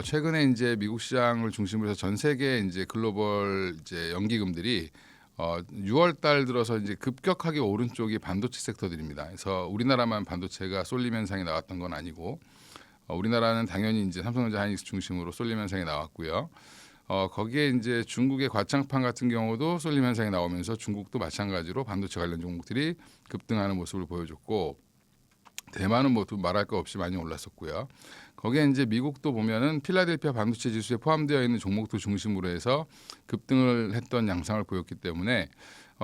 최근에 이제 미국 시장을 중심으로 해서 전 세계 이제 글로벌 이제 연기금들이 6월 달 들어서 이제 급격하게 오른 쪽이 반도체 섹터들입니다. 그래서 우리나라만 반도체가 쏠림 현상이 나왔던 건 아니고 우리나라는 당연히 이제 삼성전자 하이닉스 중심으로 쏠림 현상이 나왔고요. 거기에 이제 중국의 과창판 같은 경우도 쏠림 현상이 나오면서 중국도 마찬가지로 반도체 관련 종목들이 급등하는 모습을 보여줬고 대만은 뭐 말할 거 없이 많이 올랐었고요. 거기에 이제 미국도 보면은 필라델피아 반도체 지수에 포함되어 있는 종목들 중심으로 해서 급등을 했던 양상을 보였기 때문에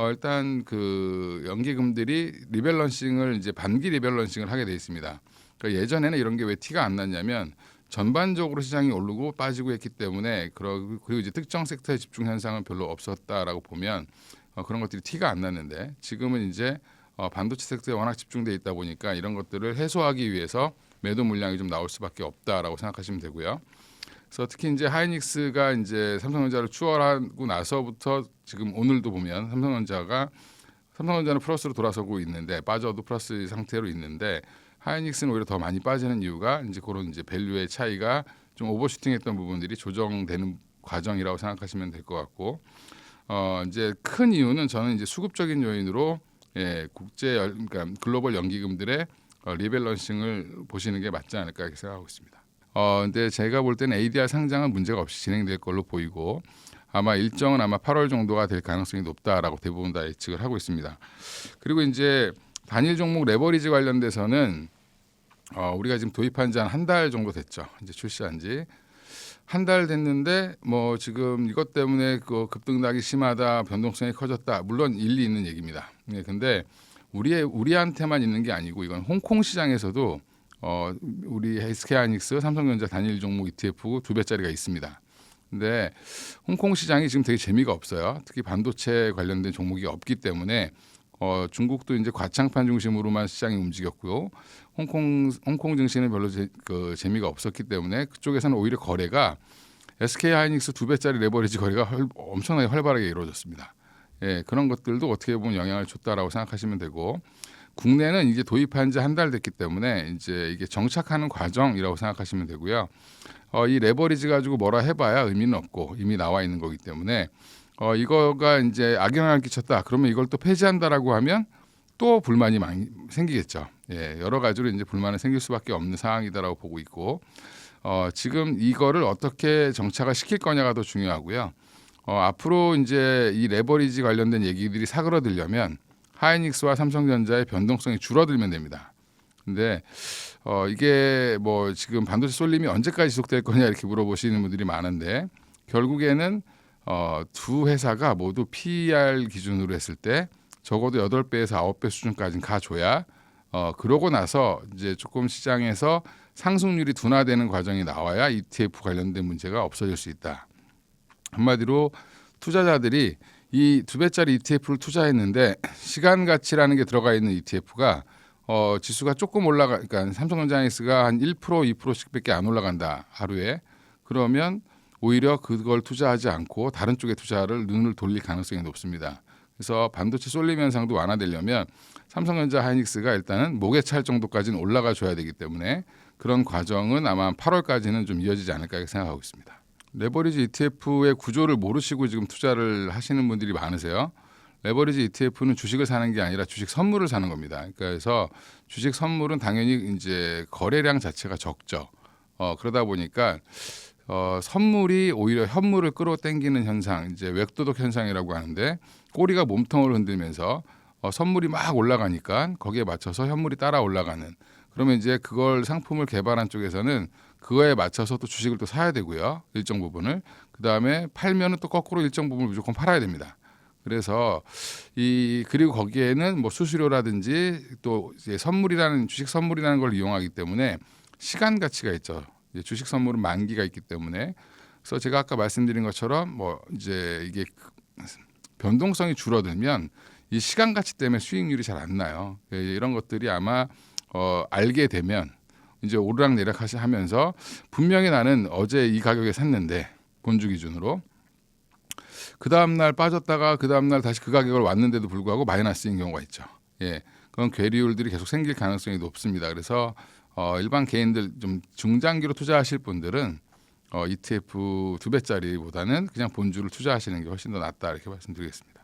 일단 그 연기금들이 리밸런싱을 이제 반기 리밸런싱을 하게 돼 있습니다. 그러니까 예전에는 이런 게 왜 티가 안 났냐면 전반적으로 시장이 오르고 빠지고 했기 때문에 그리고 이제 특정 섹터의 집중 현상은 별로 없었다라고 보면 그런 것들이 티가 안 났는데 지금은 이제 반도체 섹터에 워낙 집중돼 있다 보니까 이런 것들을 해소하기 위해서 매도 물량이 좀 나올 수밖에 없다라고 생각하시면 되고요. 그래서 특히 이제 하이닉스가 이제 삼성전자를 추월하고 나서부터 지금 오늘도 보면 삼성전자는 플러스로 돌아서고 있는데 빠져도 플러스 상태로 있는데 하이닉스는 오히려 더 많이 빠지는 이유가 이제 그런 이제 밸류의 차이가 좀 오버슈팅했던 부분들이 조정되는 과정이라고 생각하시면 될 것 같고 이제 큰 이유는 저는 이제 수급적인 요인으로 그러니까 글로벌 연기금들의 리밸런싱을 보시는 게 맞지 않을까 이렇게 생각하고 있습니다. 근데 제가 볼 때는 ADR 상장은 문제가 없이 진행될 걸로 보이고 아마 일정은 아마 8월 정도가 될 가능성이 높다라고 대부분 다 예측을 하고 있습니다. 그리고 이제 단일 종목 레버리지 관련돼서는 우리가 지금 도입한 지 한 달 정도 됐죠. 이제 출시한 지 한 달 됐는데 뭐 지금 이것 때문에 그 급등락이 심하다, 변동성이 커졌다. 물론 일리 있는 얘기입니다. 근데 우리한테만 있는 게 아니고 이건 홍콩 시장에서도 우리 SK하이닉스, 삼성전자 단일 종목 ETF 2배짜리가 있습니다. 근데 홍콩 시장이 지금 되게 재미가 없어요. 특히 반도체 관련된 종목이 없기 때문에 중국도 이제 과창판 중심으로만 시장이 움직였고요. 홍콩 증시는 별로 재미가 없었기 때문에 그쪽에서는 오히려 거래가 SK 하이닉스 2배짜리 레버리지 거래가 엄청나게 활발하게 이루어졌습니다. 그런 것들도 어떻게 보면 영향을 줬다라고 생각하시면 되고 국내는 이제 도입한 지 한 달 됐기 때문에 이제 이게 정착하는 과정이라고 생각하시면 되고요. 이 레버리지 가지고 뭐라 해봐야 의미는 없고 이미 나와 있는 거기 때문에 이거가 이제 악영향을 끼쳤다. 그러면 이걸 또 폐지한다라고 하면 또 불만이 많이 생기겠죠. 여러 가지로 이제 불만이 생길 수밖에 없는 상황이다라고 보고 있고 지금 이거를 어떻게 정착을 시킬 거냐가 더 중요하고요. 앞으로 이제 이 레버리지 관련된 얘기들이 사그러들려면 하이닉스와 삼성전자의 변동성이 줄어들면 됩니다. 근데 이게 뭐 지금 반도체 쏠림이 언제까지 지속될 거냐 이렇게 물어보시는 분들이 많은데 결국에는 두 회사가 모두 PER 기준으로 했을 때 적어도 8배에서 9배 수준까지는 가줘야 그러고 나서 이제 조금 시장에서 상승률이 둔화되는 과정이 나와야 ETF 관련된 문제가 없어질 수 있다. 한마디로 투자자들이 이 2배짜리 ETF를 투자했는데 시간 가치라는 게 들어가 있는 ETF가 지수가 조금 그러니까 삼성전자하이닉스가 한 1%, 2%씩밖에 안 올라간다 하루에. 그러면 오히려 그걸 투자하지 않고 다른 쪽에 투자를 눈을 돌릴 가능성이 높습니다. 그래서 반도체 쏠림 현상도 완화되려면 삼성전자 하이닉스가 일단은 목에 찰 정도까지는 올라가 줘야 되기 때문에 그런 과정은 아마 8월까지는 좀 이어지지 않을까 이렇게 생각하고 있습니다. 레버리지 ETF의 구조를 모르시고 지금 투자를 하시는 분들이 많으세요. 레버리지 ETF는 주식을 사는 게 아니라 주식 선물을 사는 겁니다. 그래서 주식 선물은 당연히 이제 거래량 자체가 적죠. 그러다 보니까 선물이 오히려 현물을 끌어당기는 현상, 이제 웹도덕 현상이라고 하는데 꼬리가 몸통을 흔들면서 선물이 막 올라가니까 거기에 맞춰서 현물이 따라 올라가는. 그러면 이제 그걸 상품을 개발한 쪽에서는 그거에 맞춰서 또 주식을 또 사야 되고요. 일정 부분을. 그다음에 팔면은 또 거꾸로 일정 부분을 무조건 팔아야 됩니다. 그래서 그리고 거기에는 뭐 수수료라든지 또 이제 주식 선물이라는 걸 이용하기 때문에 시간 가치가 있죠. 주식 선물은 만기가 있기 때문에 그래서 제가 아까 말씀드린 것처럼 뭐 이제 이게 변동성이 줄어들면 이 시간 가치 때문에 수익률이 잘 안 나요. 이런 것들이 아마 알게 되면 이제 오르락내락 하면서 분명히 나는 어제 이 가격에 샀는데 본주 기준으로 그 다음날 빠졌다가 그 다음날 다시 그 가격을 왔는데도 불구하고 마이너스인 경우가 있죠. 그런 괴리율들이 계속 생길 가능성이 높습니다. 그래서 일반 개인들 좀 중장기로 투자하실 분들은 ETF 2배짜리보다는 그냥 본주를 투자하시는 게 훨씬 더 낫다 이렇게 말씀드리겠습니다.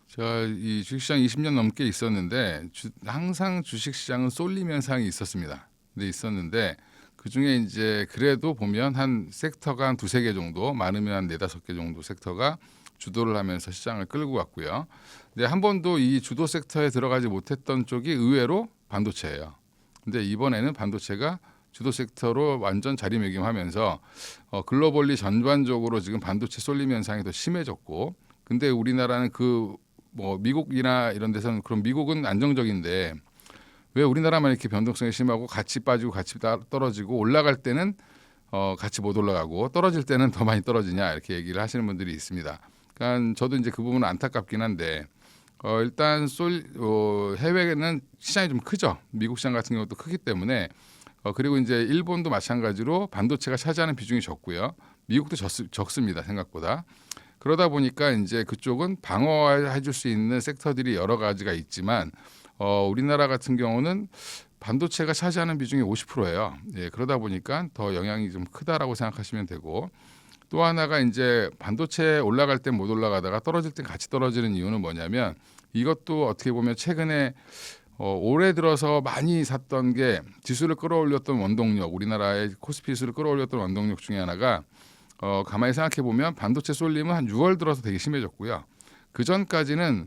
제가 이 주식시장 20년 넘게 있었는데 항상 주식시장은 쏠림 현상이 있었습니다. 근데 있었는데 그중에 이제 그래도 보면 한 섹터가 한 두세 개 정도, 많으면 한 네다섯 개 정도 섹터가 주도를 하면서 시장을 끌고 갔고요. 근데 한 번도 이 주도 섹터에 들어가지 못했던 쪽이 의외로 반도체예요. 근데 이번에는 반도체가 주도 섹터로 완전 자리매김하면서 글로벌리 전반적으로 지금 반도체 쏠림 현상이 더 심해졌고, 근데 우리나라는 그 뭐 미국이나 이런 데서는 그럼 미국은 안정적인데 왜 우리나라만 이렇게 변동성이 심하고 같이 빠지고 같이 떨어지고 올라갈 때는 같이 못 올라가고 떨어질 때는 더 많이 떨어지냐 이렇게 얘기를 하시는 분들이 있습니다. 그러니까 저도 이제 그 부분은 안타깝긴 한데 일단 해외는 시장이 좀 크죠. 미국 시장 같은 경우도 크기 때문에 그리고 이제 일본도 마찬가지로 반도체가 차지하는 비중이 적고요. 미국도 적습니다. 생각보다. 그러다 보니까 이제 그쪽은 방어해 줄 수 있는 섹터들이 여러 가지가 있지만 우리나라 같은 경우는 반도체가 차지하는 비중이 50%예요. 예, 그러다 보니까 더 영향이 좀 크다라고 생각하시면 되고, 또 하나가 이제 반도체 올라갈 때 못 올라가다가 떨어질 때 같이 떨어지는 이유는 뭐냐면 이것도 어떻게 보면 최근에 올해 들어서 많이 샀던 게 지수를 끌어올렸던 원동력, 우리나라의 코스피 지수를 끌어올렸던 원동력 중에 하나가 가만히 생각해 보면 반도체 쏠림은 한 6월 들어서 되게 심해졌고요. 그 전까지는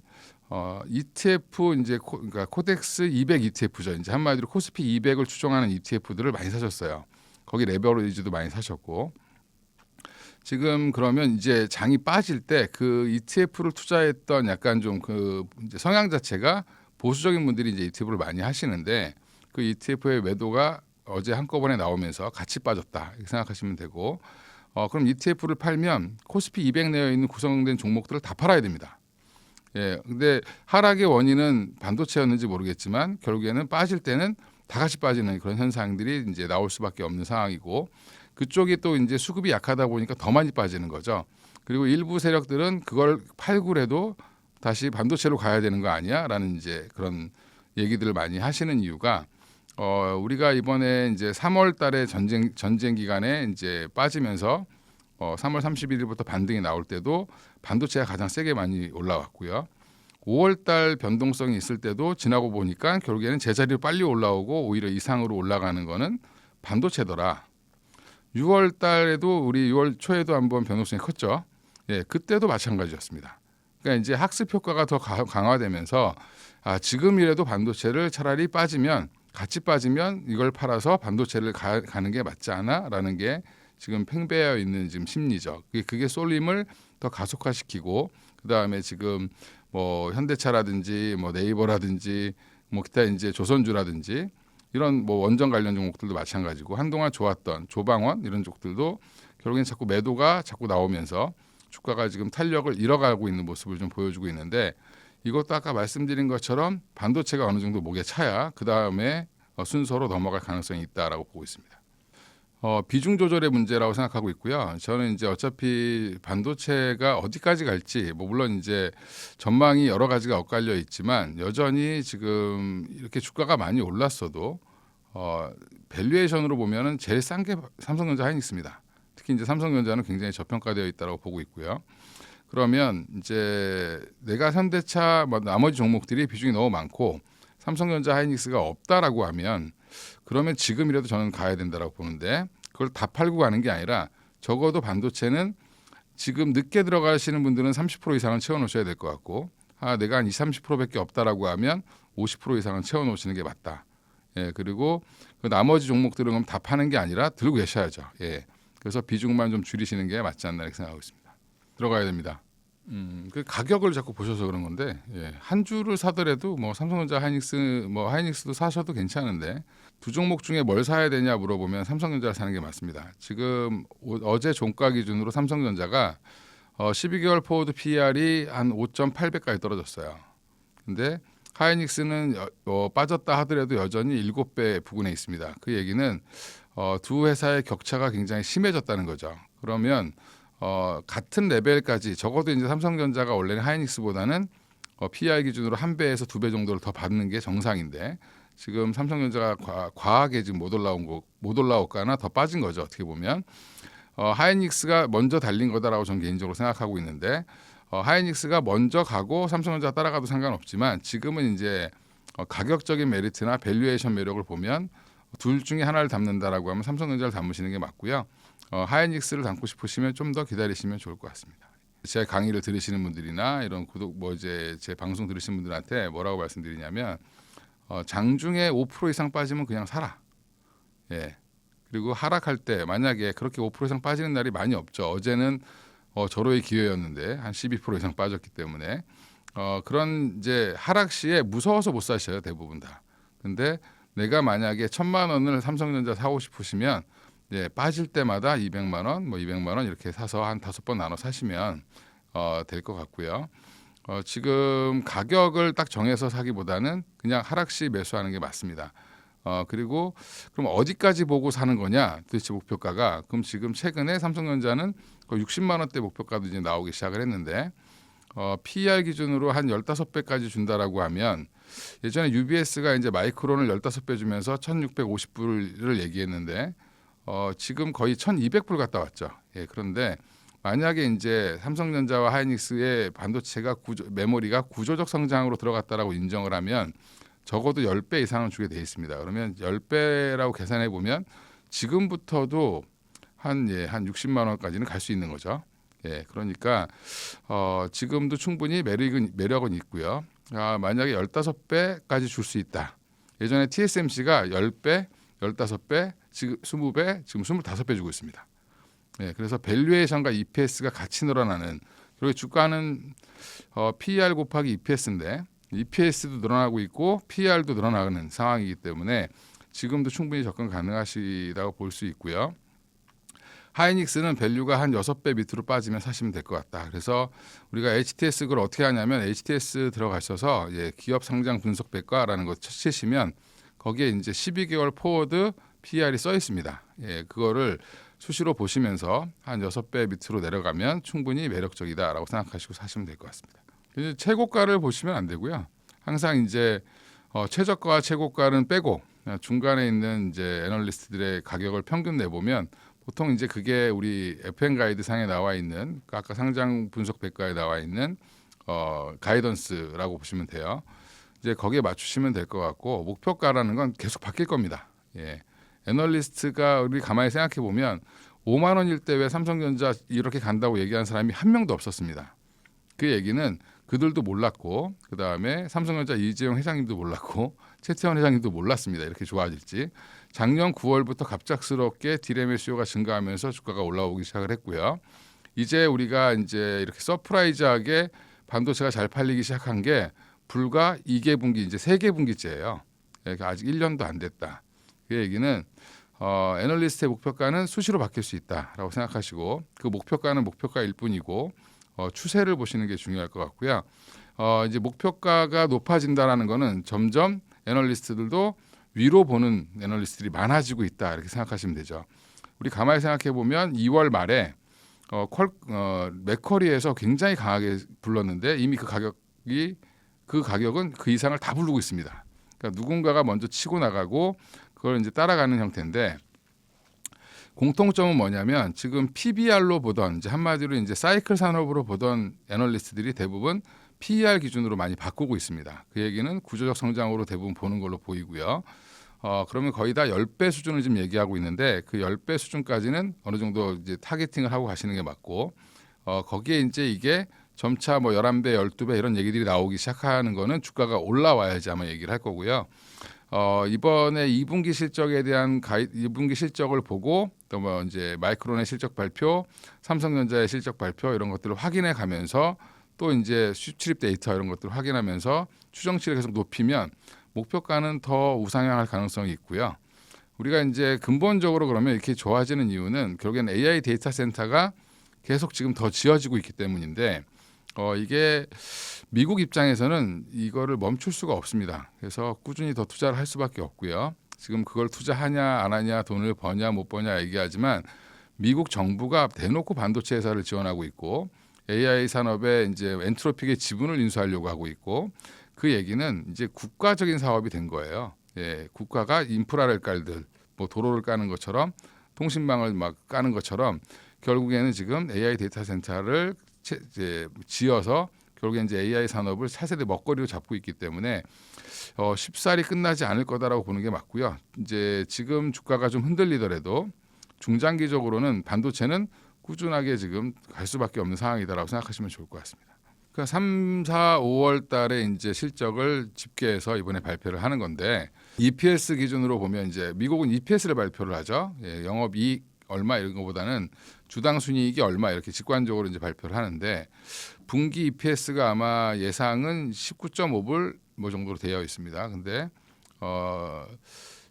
ETF 이제 그러니까 코덱스 200 ETF죠. 이제 한마디로 코스피 200을 추종하는 ETF들을 많이 사셨어요. 거기 레버리지도 많이 사셨고, 지금 그러면 이제 장이 빠질 때 그 ETF를 투자했던 약간 좀 그 성향 자체가 보수적인 분들이 이제 ETF를 많이 하시는데 그 ETF의 매도가 어제 한꺼번에 나오면서 같이 빠졌다 이렇게 생각하시면 되고, 그럼 ETF를 팔면 코스피 200 내에 있는 구성된 종목들을 다 팔아야 됩니다. 예, 근데 하락의 원인은 반도체였는지 모르겠지만 결국에는 빠질 때는 다 같이 빠지는 그런 현상들이 이제 나올 수밖에 없는 상황이고, 그쪽이 또 이제 수급이 약하다 보니까 더 많이 빠지는 거죠. 그리고 일부 세력들은 그걸 팔고라도 다시 반도체로 가야 되는 거 아니야라는 이제 그런 얘기들을 많이 하시는 이유가 우리가 이번에 이제 3월 달에 전쟁 기간에 이제 빠지면서 3월 31일부터 반등이 나올 때도 반도체가 가장 세게 많이 올라왔고요. 5월 달 변동성이 있을 때도 지나고 보니까 결국에는 제자리로 빨리 올라오고 오히려 이상으로 올라가는 거는 반도체더라. 6월 달에도 우리 6월 초에도 한번 변동성이 컸죠. 예, 그때도 마찬가지였습니다. 그러니까 이제 학습 효과가 더 강화되면서 지금이라도 반도체를 차라리 같이 빠지면 이걸 팔아서 반도체를 가는 게 맞지 않아라는 게 지금 팽배해 있는 지금 심리죠. 그게 쏠림을 더 가속화시키고, 그 다음에 지금 뭐 현대차라든지 뭐 네이버라든지 뭐 기타 이제 조선주라든지 이런 뭐 원전 관련 종목들도 마찬가지고, 한동안 좋았던 조방원 이런 쪽들도 결국엔 자꾸 매도가 자꾸 나오면서 주가가 지금 탄력을 잃어가고 있는 모습을 좀 보여주고 있는데, 이것도 아까 말씀드린 것처럼 반도체가 어느 정도 목에 차야 그 다음에 순서로 넘어갈 가능성이 있다라고 보고 있습니다. 비중 조절의 문제라고 생각하고 있고요. 저는 이제 어차피 반도체가 어디까지 갈지, 뭐 물론 이제 전망이 여러 가지가 엇갈려 있지만 여전히 지금 이렇게 주가가 많이 올랐어도 밸류에이션으로 보면은 제일 싼 게 삼성전자 하이닉스입니다. 특히 이제 삼성전자는 굉장히 저평가되어 있다고 보고 있고요. 그러면 이제 내가 현대차 뭐 나머지 종목들이 비중이 너무 많고 삼성전자 하이닉스가 없다라고 하면 그러면 지금이라도 저는 가야 된다라고 보는데, 그걸 다 팔고 가는 게 아니라 적어도 반도체는 지금 늦게 들어가시는 분들은 30% 이상은 채워놓으셔야 될 것 같고, 내가 한 20, 30%밖에 없다라고 하면 50% 이상은 채워놓으시는 게 맞다. 예, 그리고 그 나머지 종목들은 그럼 다 파는 게 아니라 들고 계셔야죠. 예, 그래서 비중만 좀 줄이시는 게 맞지 않나 이렇게 생각하고 있습니다. 들어가야 됩니다. 그 가격을 자꾸 보셔서 그런 건데, 예, 한 주를 사더라도 뭐 삼성전자, 하이닉스, 뭐 하이닉스도 사셔도 괜찮은데 두 종목 중에 뭘 사야 되냐 물어보면 삼성전자를 사는 게 맞습니다. 지금 어제 종가 기준으로 삼성전자가 12개월 포워드 PER이 한 5.8배까지 떨어졌어요. 근데 하이닉스는 빠졌다 하더라도 여전히 7배 부근에 있습니다. 그 얘기는 두 회사의 격차가 굉장히 심해졌다는 거죠. 그러면 같은 레벨까지 적어도 이제 삼성전자가 원래는 하이닉스보다는 PER 기준으로 1배에서 2배 정도를 더 받는 게 정상인데 지금 삼성전자가 과하게 지금 못 올라오거나 더 빠진 거죠. 어떻게 보면 하이닉스가 먼저 달린 거다라고 저는 개인적으로 생각하고 있는데 하이닉스가 먼저 가고 삼성전자 따라가도 상관없지만 지금은 이제 가격적인 메리트나 밸류에이션 매력을 보면 둘 중에 하나를 담는다라고 하면 삼성전자를 담으시는 게 맞고요. 하이닉스를 담고 싶으시면 좀 더 기다리시면 좋을 것 같습니다. 제 강의를 들으시는 분들이나 이런 구독 이제 제 방송 들으시는 분들한테 뭐라고 말씀드리냐면 장중에 5% 이상 빠지면 그냥 사라. 예. 그리고 하락할 때 만약에 그렇게 5% 이상 빠지는 날이 많이 없죠. 어제는 절호의 기회였는데 한 12% 이상 빠졌기 때문에 그런 이제 하락 시에 무서워서 못 사셔요 대부분 다. 근데 내가 만약에 1,000만 원을 삼성전자 사고 싶으시면 빠질 때마다 200만 원, 200만 원 이렇게 사서 한 5번 나눠 사시면 될 것 같고요. 지금 가격을 딱 정해서 사기보다는 그냥 하락 시 매수하는 게 맞습니다. 그리고 그럼 어디까지 보고 사는 거냐 도대체 목표가가. 그럼 지금 최근에 삼성전자는 60만 원대 목표가도 이제 나오기 시작을 했는데 PER 기준으로 한 15배까지 준다라고 하면 예전에 UBS가 이제 마이크론을 15배 주면서 1,650불을 얘기했는데 지금 거의 1,200불 갔다 왔죠. 예, 그런데 만약에 이제 삼성전자와 하이닉스의 반도체가 메모리가 구조적 성장으로 들어갔다라고 인정을 하면 적어도 10배 이상은 주게 돼 있습니다. 그러면 10배라고 계산해 보면 지금부터도 한 60만 원까지는 갈 수 있는 거죠. 예, 그러니까 지금도 충분히 매력은 있고요. 만약에 15배까지 줄 수 있다. 예전에 TSMC가 10배, 15배, 지금 20배, 지금 25배 주고 있습니다. 예, 그래서 밸류에이션과 EPS가 같이 늘어나는, 그리고 주가는 PER 곱하기 EPS인데 EPS도 늘어나고 있고 PER도 늘어나는 상황이기 때문에 지금도 충분히 접근 가능하시다고 볼 수 있고요. 하이닉스는 밸류가 한 6배 밑으로 빠지면 사시면 될 것 같다. 그래서 우리가 HTS 그걸 어떻게 하냐면 HTS 들어가셔서 기업 상장 분석 백과라는 거 치시면 거기에 이제 12개월 포워드 PER이 써 있습니다. 예, 그거를 수시로 보시면서 한 6배 밑으로 내려가면 충분히 매력적이다라고 생각하시고 사시면 될 것 같습니다. 이제 최고가를 보시면 안 되고요. 항상 이제 최저가와 최고가는 빼고 중간에 있는 이제 애널리스트들의 가격을 평균 내보면 보통 이제 그게 우리 FM 가이드 상에 나와 있는 아까 상장 분석 백과에 나와 있는 가이던스라고 보시면 돼요. 이제 거기에 맞추시면 될 것 같고 목표가라는 건 계속 바뀔 겁니다. 예. 애널리스트가 우리 가만히 생각해 보면 5만 원일 때 왜 삼성전자 이렇게 간다고 얘기한 사람이 한 명도 없었습니다. 그 얘기는 그들도 몰랐고 그 다음에 삼성전자 이재용 회장님도 몰랐고 최태원 회장님도 몰랐습니다. 이렇게 좋아질지. 작년 9월부터 갑작스럽게 디램의 수요가 증가하면서 주가가 올라오기 시작을 했고요. 이제 우리가 이제 이렇게 서프라이즈하게 반도체가 잘 팔리기 시작한 게 불과 2개 분기 이제 3개 분기째예요. 그러니까 아직 1년도 안 됐다. 그 얘기는 애널리스트의 목표가는 수시로 바뀔 수 있다라고 생각하시고 그 목표가는 목표가일 뿐이고 추세를 보시는 게 중요할 것 같고요. 이제 목표가가 높아진다라는 거는 점점 애널리스트들도 위로 보는 애널리스트들이 많아지고 있다 이렇게 생각하시면 되죠. 우리 가만히 생각해 보면 2월 말에 맥커리에서 굉장히 강하게 불렀는데 이미 그 가격은 그 이상을 다 부르고 있습니다. 그러니까 누군가가 먼저 치고 나가고 그걸 이제 따라가는 형태인데 공통점은 뭐냐면 지금 PBR로 보던 이제 한마디로 이제 사이클 산업으로 보던 애널리스트들이 대부분 PER 기준으로 많이 바꾸고 있습니다. 그 얘기는 구조적 성장으로 대부분 보는 걸로 보이고요. 그러면 거의 다 10배 수준을 지금 얘기하고 있는데 그 10배 수준까지는 어느 정도 이제 타겟팅을 하고 가시는 게 맞고 거기에 이제 이게 점차 11배, 12배 이런 얘기들이 나오기 시작하는 거는 주가가 올라와야지 아마 얘기를 할 거고요. 이번에 2분기 실적에 대한 2분기 실적을 보고 또 이제 마이크론의 실적 발표, 삼성전자의 실적 발표 이런 것들을 확인해 가면서 또 이제 수출입 데이터 이런 것들을 확인하면서 추정치를 계속 높이면 목표가는 더 우상향할 가능성이 있고요. 우리가 이제 근본적으로 그러면 이렇게 좋아지는 이유는 결국엔 AI 데이터 센터가 계속 지금 더 지어지고 있기 때문인데 이게 미국 입장에서는 이거를 멈출 수가 없습니다. 그래서 꾸준히 더 투자를 할 수밖에 없고요. 지금 그걸 투자하냐 안 하냐 돈을 버냐 못 버냐 얘기하지만 미국 정부가 대놓고 반도체 회사를 지원하고 있고 AI 산업에 이제 엔트로픽의 지분을 인수하려고 하고 있고 그 얘기는 이제 국가적인 사업이 된 거예요. 예, 국가가 인프라를 깔듯 도로를 까는 것처럼 통신망을 막 까는 것처럼 결국에는 지금 AI 데이터 센터를 이제 지어서 결국에 이제 AI 산업을 차세대 먹거리로 잡고 있기 때문에 쉽사리 끝나지 않을 거다라고 보는 게 맞고요. 이제 지금 주가가 좀 흔들리더라도 중장기적으로는 반도체는 꾸준하게 지금 갈 수밖에 없는 상황이다라고 생각하시면 좋을 것 같습니다. 그러니까 3, 4, 5월 달에 이제 실적을 집계해서 이번에 발표를 하는 건데 EPS 기준으로 보면 이제 미국은 EPS를 발표를 하죠. 영업이익 얼마 이런 것보다는 주당 순이익이 얼마 이렇게 직관적으로 이제 발표를 하는데 분기 EPS가 아마 예상은 19.5불 뭐 정도로 되어 있습니다. 근데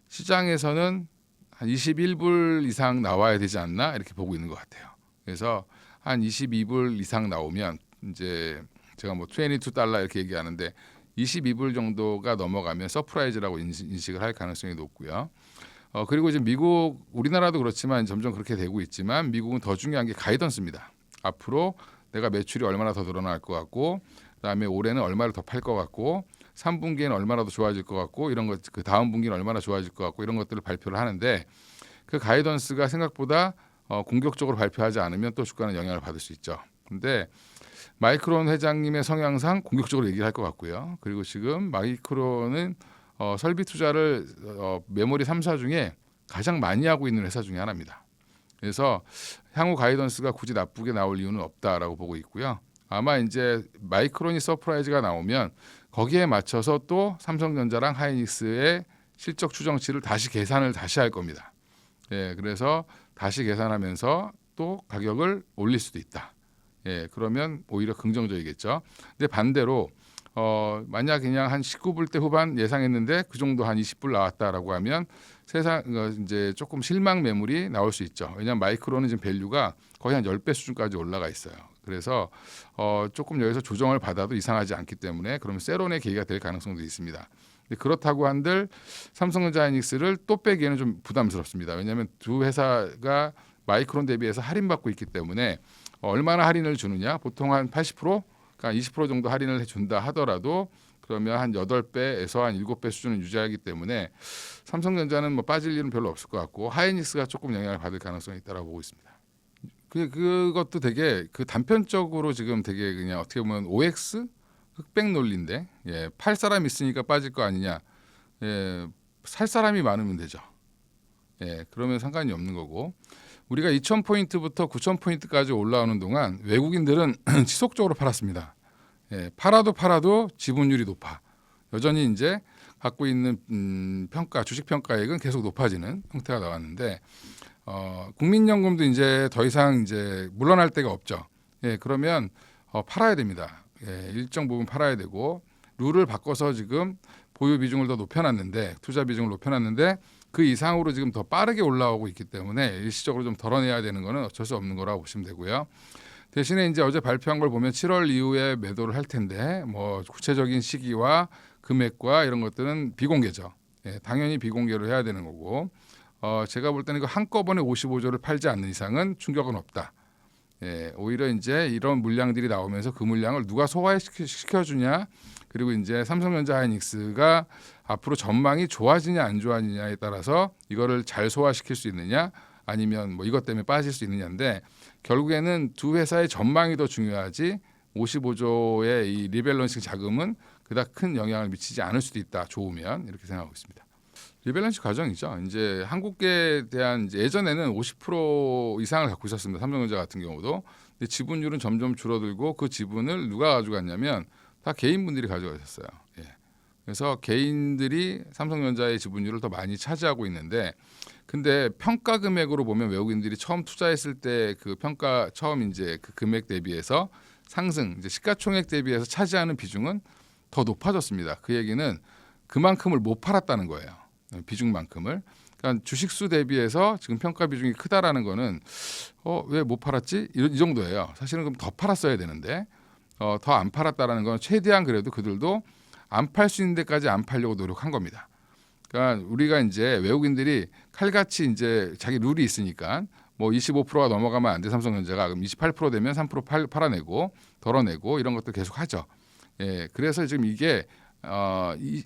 시장에서는 한 21불 이상 나와야 되지 않나 이렇게 보고 있는 것 같아요. 그래서 한 22불 이상 나오면 이제 제가 뭐 $22 이렇게 얘기하는데 22불 정도가 넘어가면 서프라이즈라고 인식을 할 가능성이 높고요. 그리고 이제 미국, 우리나라도 그렇지만 점점 그렇게 되고 있지만 미국은 더 중요한 게 가이던스입니다. 앞으로 내가 매출이 얼마나 더 늘어날 것 같고, 그다음에 올해는 얼마를 더 팔 것 같고, 3분기에는 얼마나 더 좋아질 것 같고, 이런 것, 그 다음 분기는 얼마나 좋아질 것 같고 이런 것들을 발표를 하는데 그 가이던스가 생각보다 공격적으로 발표하지 않으면 또 주가는 영향을 받을 수 있죠. 근데 마이크론 회장님의 성향상 공격적으로 얘기를 할 것 같고요. 그리고 지금 마이크론은 설비 투자를 메모리 3사 중에 가장 많이 하고 있는 회사 중에 하나입니다. 그래서 향후 가이던스가 굳이 나쁘게 나올 이유는 없다라고 보고 있고요. 아마 이제 마이크론이 서프라이즈가 나오면 거기에 맞춰서 또 삼성전자랑 하이닉스의 실적 추정치를 계산을 다시 할 겁니다. 그래서 다시 계산하면서 또 가격을 올릴 수도 있다. 그러면 오히려 긍정적이겠죠. 근데 반대로 만약 그냥 한 19불대 후반 예상했는데 그 정도 한 20불 나왔다라고 하면 이제 조금 실망 매물이 나올 수 있죠. 왜냐하면 마이크론은 지금 밸류가 거의 한 10배 수준까지 올라가 있어요. 그래서 조금 여기서 조정을 받아도 이상하지 않기 때문에 그러면 세론의 계기가 될 가능성도 있습니다. 근데 그렇다고 한들 삼성전자 하이닉스를 또 빼기에는 좀 부담스럽습니다. 왜냐하면 두 회사가 마이크론 대비해서 할인받고 있기 때문에 얼마나 할인을 주느냐, 보통 한 80%, 그러니까 20% 정도 할인을 해준다 하더라도 그러면 한 8배에서 한 7배 수준을 유지하기 때문에 삼성전자는 뭐 빠질 일은 별로 없을 것 같고 하이닉스가 조금 영향을 받을 가능성이 있다고 보고 있습니다. 그것도 되게 그 단편적으로 지금 되게 그냥 어떻게 보면 OX 흑백 논리인데 팔 사람 있으니까 빠질 거 아니냐, 살 사람이 많으면 되죠. 그러면 상관이 없는 거고 우리가 2,000포인트부터 9,000포인트까지 올라오는 동안 외국인들은 지속적으로 팔았습니다. 팔아도 지분율이 높아. 여전히 이제 갖고 있는 주식 평가액은 계속 높아지는 형태가 나왔는데 국민연금도 이제 더 이상 이제 물러날 데가 없죠. 그러면 팔아야 됩니다. 일정 부분 팔아야 되고 룰을 바꿔서 지금 보유 비중을 더 높여놨는데 투자 비중을 높여놨는데 그 이상으로 지금 더 빠르게 올라오고 있기 때문에 일시적으로 좀 덜어내야 되는 거는 어쩔 수 없는 거라고 보시면 되고요. 대신에 이제 어제 발표한 걸 보면 7월 이후에 매도를 할 텐데 뭐 구체적인 시기와 금액과 이런 것들은 비공개죠. 당연히 비공개로 해야 되는 거고 제가 볼 때는 한꺼번에 55조를 팔지 않는 이상은 충격은 없다. 오히려 이제 이런 물량들이 나오면서 그 물량을 누가 소화시켜주냐, 그리고 이제 삼성전자 하이닉스가 앞으로 전망이 좋아지냐 안 좋아지냐에 따라서 이거를 잘 소화시킬 수 있느냐 아니면 뭐 이것 때문에 빠질 수 있느냐인데 결국에는 두 회사의 전망이 더 중요하지 55조의 이 리밸런싱 자금은 그닥 큰 영향을 미치지 않을 수도 있다. 좋으면 이렇게 생각하고 있습니다. 리밸런싱 과정이죠. 이제 한국에 대한 이제 예전에는 50% 이상을 갖고 있었습니다. 삼성전자 같은 경우도. 근데 지분율은 점점 줄어들고 그 지분을 누가 가져갔냐면 다 개인분들이 가져가 있었어요. 그래서 개인들이 삼성전자의 지분율을 더 많이 차지하고 있는데 근데 평가 금액으로 보면 외국인들이 처음 투자했을 때 그 평가 처음 이제 그 금액 대비해서 상승 이제 시가총액 대비해서 차지하는 비중은 더 높아졌습니다. 그 얘기는 그만큼을 못 팔았다는 거예요. 비중만큼을. 그러니까 주식수 대비해서 지금 평가 비중이 크다라는 거는 왜 못 팔았지? 이 정도예요. 사실은 그럼 더 팔았어야 되는데 더 안 팔았다라는 건 최대한 그래도 그들도 안 팔 수 있는 데까지 안 팔려고 노력한 겁니다. 그러니까 우리가 이제 외국인들이 칼같이 이제 자기 룰이 있으니까 뭐 25%가 넘어가면 안 돼 삼성전자가 그럼 28% 되면 3% 팔아내고 덜어내고 이런 것들 계속 하죠. 그래서 지금 이게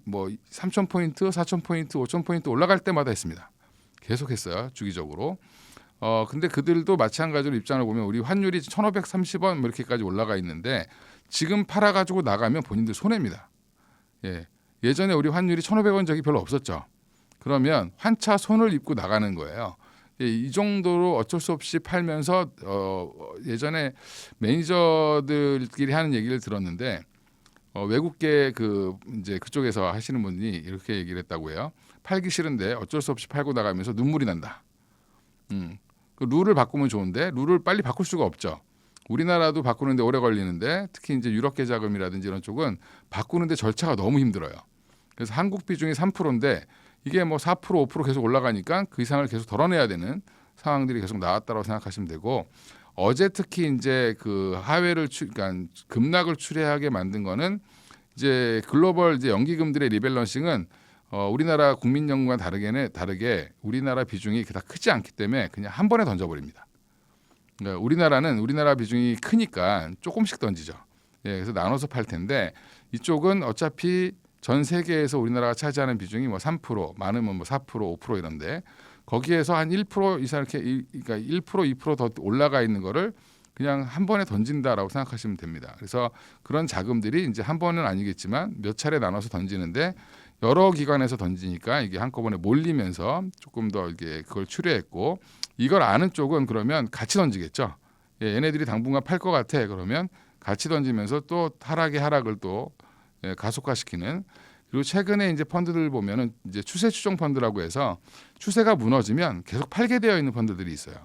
뭐 3,000포인트, 4,000포인트, 5,000포인트 올라갈 때마다 했습니다. 계속했어요. 주기적으로. 근데 그들도 마찬가지로 입장을 보면 우리 환율이 1,530원 뭐 이렇게까지 올라가 있는데 지금 팔아가지고 나가면 본인들 손해입니다. 예. 예전에 우리 환율이 1,500원 적이 별로 없었죠. 그러면 환차 손을 입고 나가는 거예요. 예, 이 정도로 어쩔 수 없이 팔면서 예전에 매니저들끼리 하는 얘기를 들었는데 외국계 이제 그쪽에서 하시는 분이 이렇게 얘기를 했다고 해요. 팔기 싫은데 어쩔 수 없이 팔고 나가면서 눈물이 난다. 그 룰을 바꾸면 좋은데 룰을 빨리 바꿀 수가 없죠. 우리나라도 바꾸는데 오래 걸리는데 특히 이제 유럽계 자금이라든지 이런 쪽은 바꾸는데 절차가 너무 힘들어요. 그래서 한국 비중이 3%인데 이게 뭐 4%, 5% 계속 올라가니까 그 이상을 계속 덜어내야 되는 상황들이 계속 나왔다고 생각하시면 되고 어제 특히 이제 그 하회를 그러니까 급락을 추리하게 만든 거는 이제 글로벌 이제 연기금들의 리밸런싱은 우리나라 국민연금과 다르게 우리나라 비중이 그닥 크지 않기 때문에 그냥 한 번에 던져버립니다. 그러니까 우리나라 비중이 크니까 조금씩 던지죠. 예, 그래서 나눠서 팔 텐데 이쪽은 어차피 전 세계에서 우리나라가 차지하는 비중이 뭐 3%, 많으면 뭐 4%, 5% 이런데 거기에서 한 1% 이상 이렇게 그러니까 1%, 2% 더 올라가 있는 거를 그냥 한 번에 던진다라고 생각하시면 됩니다. 그래서 그런 자금들이 이제 한 번은 아니겠지만 몇 차례 나눠서 던지는데 여러 기관에서 던지니까 이게 한꺼번에 몰리면서 조금 더 이게 그걸 추려했고 이걸 아는 쪽은 그러면 같이 던지겠죠. 예, 얘네들이 당분간 팔 것 같아. 그러면 같이 던지면서 또 하락을 또 가속화시키는 그리고 최근에 이제 펀드들 보면은 이제 추세 추종 펀드라고 해서 추세가 무너지면 계속 팔게 되어 있는 펀드들이 있어요.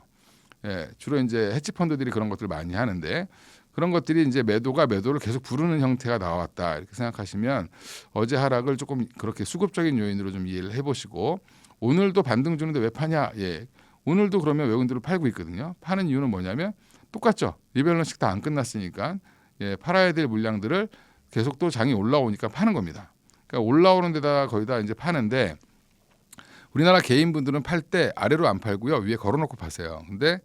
예, 주로 이제 헤지 펀드들이 그런 것들을 많이 하는데 그런 것들이 이제 매도를 계속 부르는 형태가 나왔다 이렇게 생각하시면 어제 하락을 조금 그렇게 수급적인 요인으로 좀 이해를 해보시고 오늘도 반등 주는데 왜 파냐? 예, 오늘도 그러면 외국인들을 팔고 있거든요. 파는 이유는 뭐냐면 똑같죠. 리밸런싱 다 안 끝났으니까 예, 팔아야 될 물량들을 계속 또 장이 올라오니까 파는 겁니다. 그러니까 올라오는 데다가 거의 다 이제 파는데 우리나라 개인분들은 팔 때 아래로 안 팔고요. 위에 걸어놓고 파세요. 근데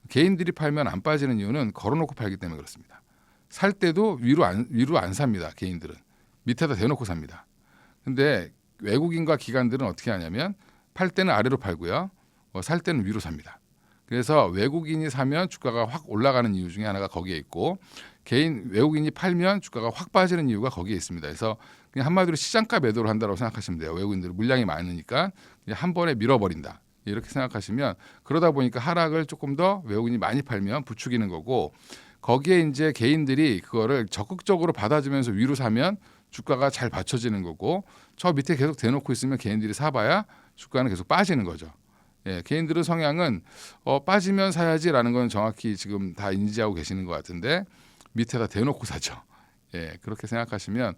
개인들이 팔면 안 빠지는 이유는 걸어놓고 팔기 때문에 그렇습니다. 살 때도 위로 안 삽니다. 개인들은 밑에다 대놓고 삽니다. 근데 외국인과 기관들은 어떻게 하냐면 팔 때는 아래로 팔고요. 살 때는 위로 삽니다. 그래서 외국인이 사면 주가가 확 올라가는 이유 중에 하나가 거기에 있고 외국인이 팔면 주가가 확 빠지는 이유가 거기에 있습니다. 그래서 그냥 한마디로 시장가 매도를 한다고 생각하시면 돼요. 외국인들은 물량이 많으니까 그냥 한 번에 밀어버린다. 이렇게 생각하시면 그러다 보니까 하락을 조금 더 외국인이 많이 팔면 부추기는 거고 거기에 이제 개인들이 그거를 적극적으로 받아주면서 위로 사면 주가가 잘 받쳐지는 거고 저 밑에 계속 대놓고 있으면 개인들이 사봐야 주가는 계속 빠지는 거죠. 예, 개인들의 성향은 빠지면 사야지라는 건 정확히 지금 다 인지하고 계시는 것 같은데 밑에다 대놓고 사죠. 예, 그렇게 생각하시면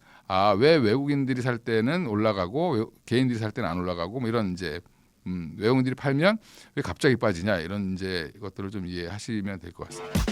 왜 외국인들이 살 때는 올라가고 개인들이 살 때는 안 올라가고 뭐 이런 이제 외국인들이 팔면 왜 갑자기 빠지냐 이런 이제 것들을 좀 이해하시면 될 것 같습니다.